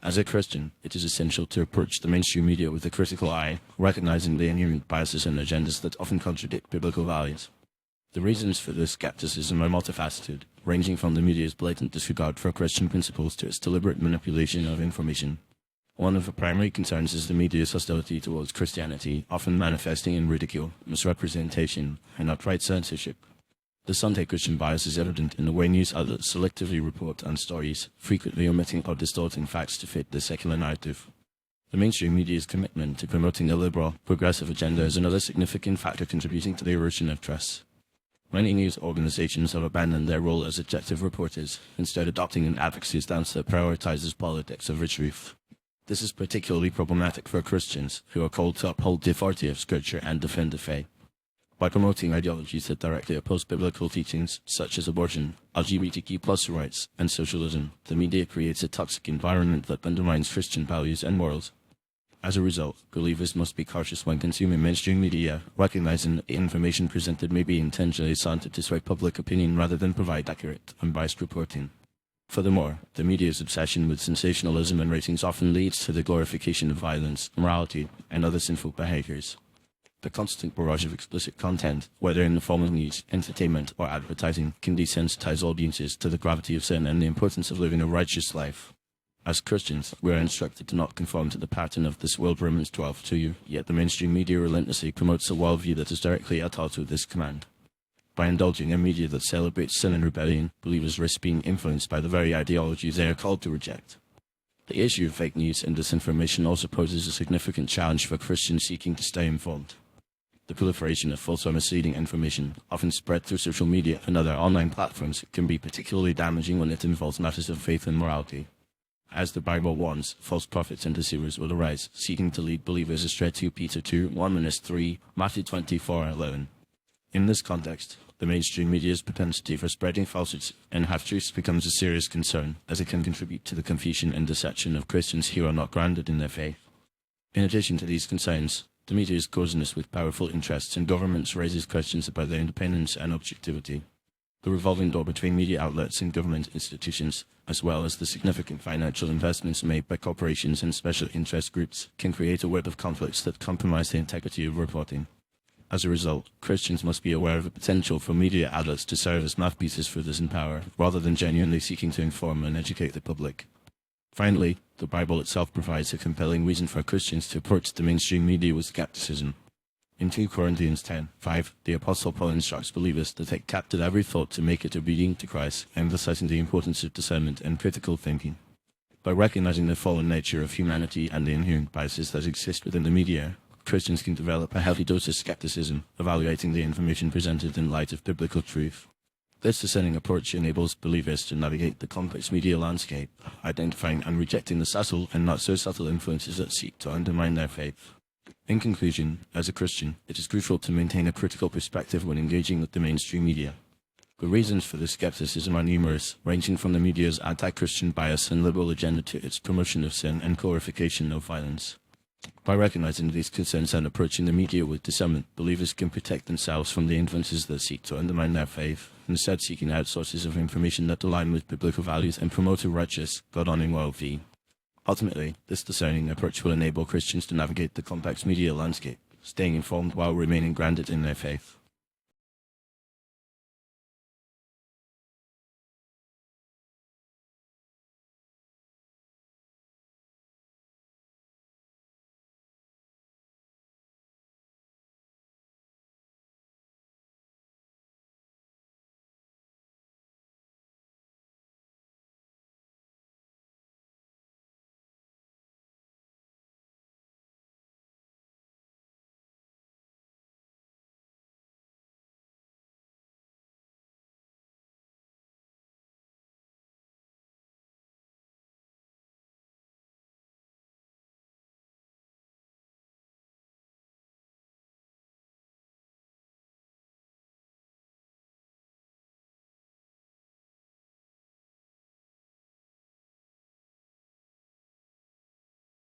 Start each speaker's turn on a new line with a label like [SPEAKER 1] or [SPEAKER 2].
[SPEAKER 1] As a Christian, it is essential to approach the mainstream media with a critical eye, recognizing the inherent biases and agendas that often contradict biblical values. The reasons for this skepticism are multifaceted, ranging from the media's blatant disregard for Christian principles to its deliberate manipulation of information. One of the primary concerns is the media's hostility towards Christianity, often manifesting in ridicule, misrepresentation, and outright censorship. This anti-Christian bias is evident in the way news outlets selectively report on stories, frequently omitting or distorting facts to fit the secular narrative. The mainstream media's commitment to promoting a liberal, progressive agenda is another significant factor contributing to the erosion of trust. Many news organizations have abandoned their role as objective reporters, instead adopting an advocacy stance that prioritizes politics over truth. This is particularly problematic for Christians, who are called to uphold the authority of Scripture and defend the faith. By promoting ideologies that directly oppose biblical teachings, such as abortion, LGBTQ+ rights, and socialism, the media creates a toxic environment that undermines Christian values and morals. As a result, believers must be cautious when consuming mainstream media, recognizing that the information presented may be intentionally slanted to sway public opinion rather than provide accurate, unbiased reporting. Furthermore, the media's obsession with sensationalism and ratings often leads to the glorification of violence, immorality, and other sinful behaviors. The constant barrage of explicit content, whether in the form of news, entertainment, or advertising, can desensitize audiences to the gravity of sin and the importance of living a righteous life. As Christians, we are instructed to not conform to the pattern of this world, Romans 12:2, yet the mainstream media relentlessly promotes a worldview that is directly at odds with this command. By indulging in media that celebrates sin and rebellion, believers risk being influenced by the very ideologies they are called to reject. The issue of fake news and disinformation also poses a significant challenge for Christians seeking to stay informed. The proliferation of false or misleading information, often spread through social media and other online platforms, can be particularly damaging when it involves matters of faith and morality. As the Bible warns, false prophets and deceivers will arise, seeking to lead believers astray. 2 Peter 2, 1-3, Matthew 24:11. In this context, the mainstream media's propensity for spreading falsehoods and half-truths becomes a serious concern, as it can contribute to the confusion and deception of Christians who are not grounded in their faith. In addition to these concerns, the media's coziness with powerful interests and governments raises questions about their independence and objectivity. The revolving door between media outlets and government institutions, as well as the significant financial investments made by corporations and special interest groups, can create a web of conflicts that compromise the integrity of reporting. As a result, Christians must be aware of the potential for media outlets to serve as mouthpieces for those in power, rather than genuinely seeking to inform and educate the public. Finally, the Bible itself provides a compelling reason for Christians to approach the mainstream media with skepticism. In 2 Corinthians 10:5, the Apostle Paul instructs believers to take captive every thought to make it obedient to Christ, emphasizing the importance of discernment and critical thinking. By recognizing the fallen nature of humanity and the inherent biases that exist within the media, Christians can develop a healthy dose of skepticism, evaluating the information presented in light of biblical truth. This discerning approach enables believers to navigate the complex media landscape, identifying and rejecting the subtle and not so subtle influences that seek to undermine their faith. In conclusion, as a Christian, it is crucial to maintain a critical perspective when engaging with the mainstream media. The reasons for this skepticism are numerous, ranging from the media's anti-Christian bias and liberal agenda to its promotion of sin and glorification of violence. By recognizing these concerns and approaching the media with discernment, believers can protect themselves from the influences that seek to undermine their faith, instead seeking out sources of information that align with biblical values and promote a righteous, God-honoring worldview. Ultimately, this discerning approach will enable Christians to navigate the complex media landscape, staying informed while remaining grounded in their faith.